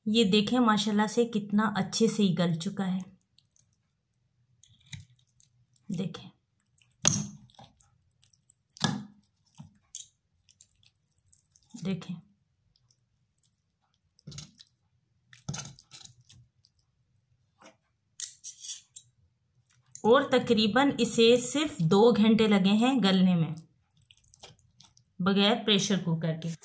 ये देखें माशाल्लाह से कितना अच्छे से ही गल चुका है। देखें देखें और तकरीबन इसे सिर्फ 2 घंटे लगे हैं गलने में, बगैर प्रेशर कुकर के।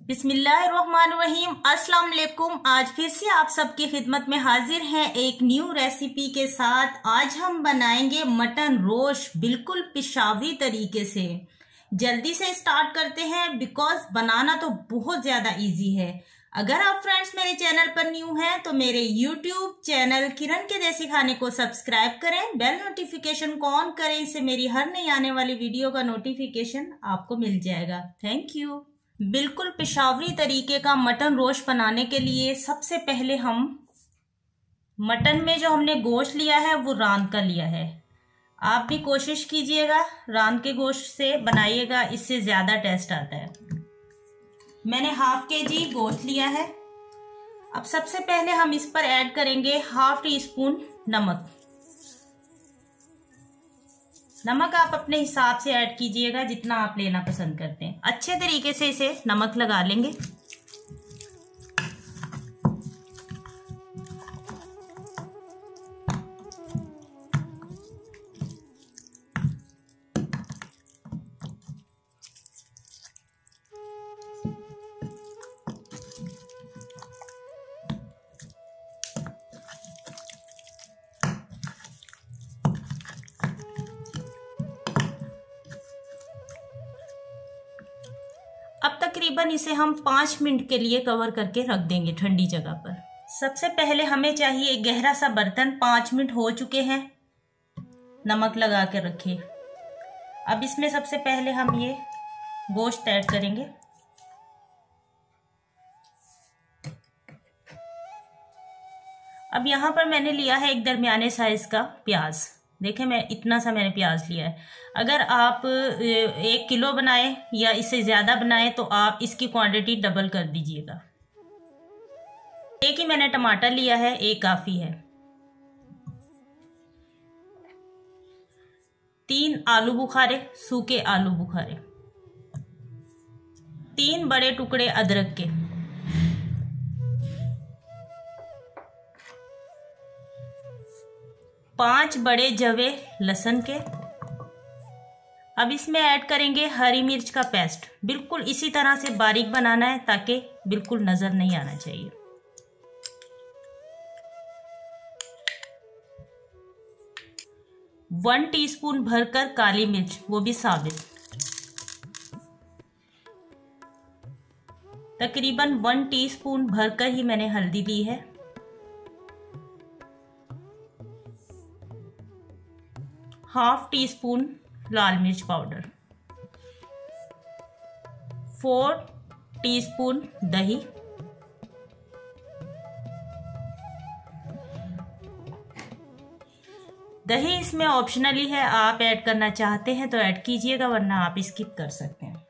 बिस्मिल्लाहिर्रहमानिर्रहीम, अस्सलाम वालेकुम। आज फिर से आप सबकी खिदमत में हाजिर हैं एक न्यू रेसिपी के साथ। आज हम बनाएंगे मटन रोस्ट बिल्कुल पेशावरी तरीके से। जल्दी से स्टार्ट करते हैं बिकॉज बनाना तो बहुत ज़्यादा इजी है। अगर आप फ्रेंड्स मेरे चैनल पर न्यू हैं तो मेरे यूट्यूब चैनल किरण के देसी खाने को सब्सक्राइब करें, बेल नोटिफिकेशन को ऑन करें, इससे मेरी हर नई आने वाली वीडियो का नोटिफिकेशन आपको मिल जाएगा। Thank you. बिल्कुल पेशावरी तरीके का मटन रोस्ट बनाने के लिए सबसे पहले हम मटन में जो हमने गोश्त लिया है वो रान का लिया है। आप भी कोशिश कीजिएगा रान के गोश्त से बनाइएगा, इससे ज़्यादा टेस्ट आता है। मैंने ½ kg गोश्त लिया है। अब सबसे पहले हम इस पर ऐड करेंगे ½ टीस्पून नमक। नमक आप अपने हिसाब से ऐड कीजिएगा जितना आप लेना पसंद करते हैं। अच्छे तरीके से इसे नमक लगा लेंगे। अब तकरीबन इसे हम 5 मिनट के लिए कवर करके रख देंगे ठंडी जगह पर। सबसे पहले हमें चाहिए एक गहरा सा बर्तन। 5 मिनट हो चुके हैं, नमक लगा के रखिए। अब इसमें सबसे पहले हम ये गोश्त ऐड करेंगे। अब यहाँ पर मैंने लिया है एक दरमियाने साइज का प्याज। देखें मैं इतना सा मैंने प्याज लिया है। अगर आप 1 किलो बनाए या इससे ज़्यादा बनाए तो आप इसकी क्वांटिटी डबल कर दीजिएगा। एक ही मैंने टमाटर लिया है, एक काफ़ी है। 3 आलू बुखारे, सूखे आलू बुखारे। 3 बड़े टुकड़े अदरक के। 5 बड़े जवे लहसुन के। अब इसमें ऐड करेंगे हरी मिर्च का पेस्ट। बिल्कुल इसी तरह से बारीक बनाना है ताकि बिल्कुल नजर नहीं आना चाहिए। वन टीस्पून भरकर काली मिर्च, वो भी साबित। तकरीबन 1 टीस्पून भरकर ही मैंने हल्दी ली है। ½ टीस्पून लाल मिर्च पाउडर। 4 टीस्पून दही। दही इसमें ऑप्शनली है, आप ऐड करना चाहते हैं तो ऐड कीजिएगा वरना आप स्किप कर सकते हैं।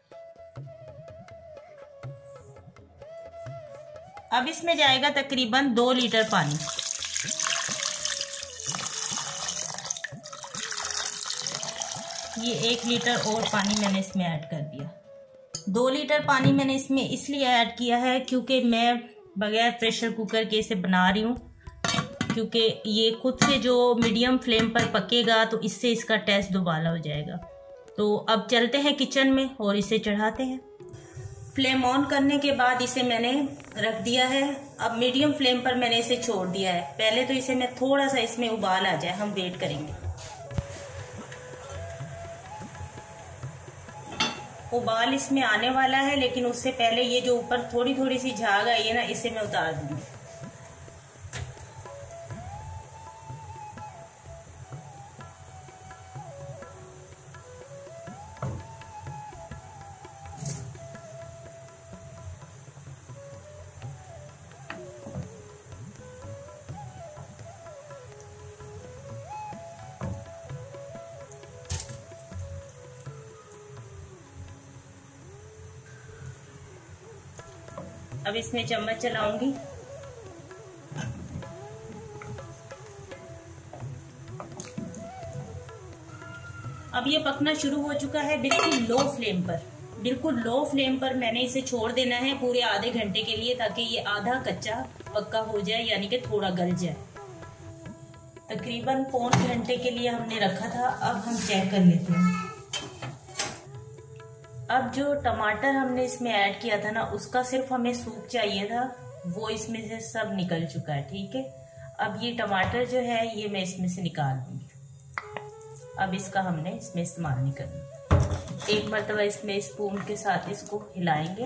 अब इसमें जाएगा तकरीबन 2 लीटर पानी। ये 1 लीटर और पानी मैंने इसमें ऐड कर दिया। 2 लीटर पानी मैंने इसमें इसलिए ऐड किया है क्योंकि मैं बगैर प्रेशर कुकर के इसे बना रही हूँ, क्योंकि ये खुद से जो मीडियम फ्लेम पर पकेगा तो इससे इसका टेस्ट दोबारा हो जाएगा। तो अब चलते हैं किचन में और इसे चढ़ाते हैं। फ्लेम ऑन करने के बाद इसे मैंने रख दिया है। अब मीडियम फ्लेम पर मैंने इसे छोड़ दिया है। पहले तो इसे मैं थोड़ा सा इसमें उबाल आ जाए, हम वेट करेंगे। उबाल इसमें आने वाला है, लेकिन उससे पहले ये जो ऊपर थोड़ी थोड़ी सी झाग आई है ना, इसे मैं उतार दूंगी। अब इसमें चम्मच चलाऊंगी। अब ये पकना शुरू हो चुका है बिल्कुल लो फ्लेम पर। बिल्कुल लो फ्लेम पर मैंने इसे छोड़ देना है पूरे आधे घंटे के लिए, ताकि ये आधा कच्चा पक्का हो जाए, यानी कि थोड़ा गल जाए। तकरीबन पौन घंटे के लिए हमने रखा था। अब हम चेक कर लेते हैं। अब जो टमाटर हमने इसमें ऐड किया था ना, उसका सिर्फ हमें सूप चाहिए था, वो इसमें से सब निकल चुका है। ठीक है, अब ये टमाटर जो है ये मैं इसमें से निकाल दूंगी। अब इसका हमने इसमें इस्तेमाल नहीं करना। एक मरतबा इसमें स्पून के साथ इसको हिलाएंगे।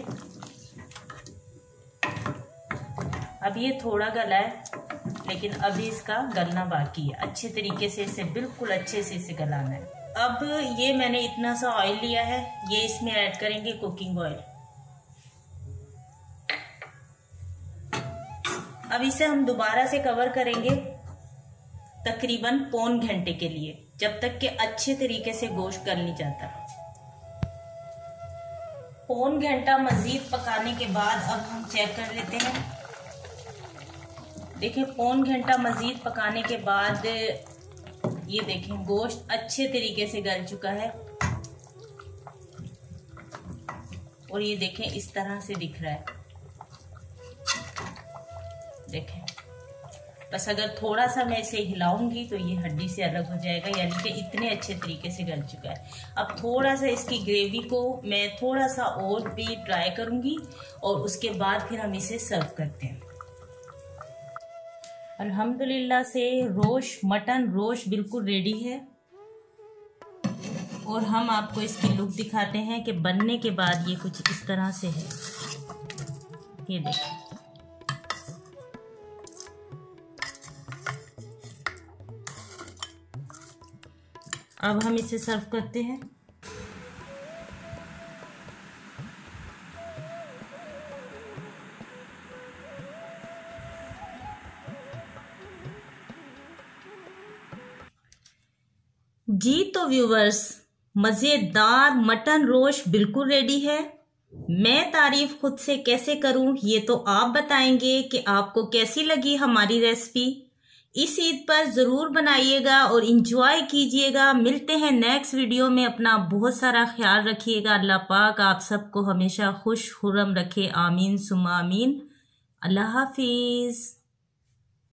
अब ये थोड़ा गला है, लेकिन अभी इसका गलना बाकी है। अच्छे तरीके से इसे बिल्कुल अच्छे से इसे गलाना है। अब ये मैंने इतना सा ऑयल लिया है, ये इसमें ऐड करेंगे कुकिंग ऑयल। अब इसे हम दोबारा से कवर करेंगे तकरीबन पौन घंटे के लिए, जब तक कि अच्छे तरीके से गोश्त गल नहीं जाता। पौन घंटा मजीद पकाने के बाद अब हम चेक कर लेते हैं। देखिए, पौन घंटा मजीद पकाने के बाद ये देखें गोश्त अच्छे तरीके से गल चुका है, और ये देखें इस तरह से दिख रहा है। देखें, बस अगर थोड़ा सा मैं इसे हिलाऊंगी तो ये हड्डी से अलग हो जाएगा, यानी कि इतने अच्छे तरीके से गल चुका है। अब थोड़ा सा इसकी ग्रेवी को मैं थोड़ा सा और भी ड्राई करूंगी, और उसके बाद फिर हम इसे सर्व करते हैं। अल्हम्दुलिल्लाह से मटन रोश बिल्कुल रेडी है, और हम आपको इसकी लुक दिखाते हैं कि बनने के बाद ये कुछ इस तरह से है। ये देखिए, अब हम इसे सर्व करते हैं। जी तो व्यूवर्स, मज़ेदार मटन रोश बिल्कुल रेडी है। मैं तारीफ खुद से कैसे करूं, ये तो आप बताएंगे कि आपको कैसी लगी हमारी रेसिपी। इस ईद पर ज़रूर बनाइएगा और इंजॉय कीजिएगा। मिलते हैं नेक्स्ट वीडियो में। अपना बहुत सारा ख्याल रखिएगा। अल्लाह पाक आप सबको हमेशा खुश खुर्रम रखे। आमीन सुम्मा आमीन। अल्लाह हाफिज़।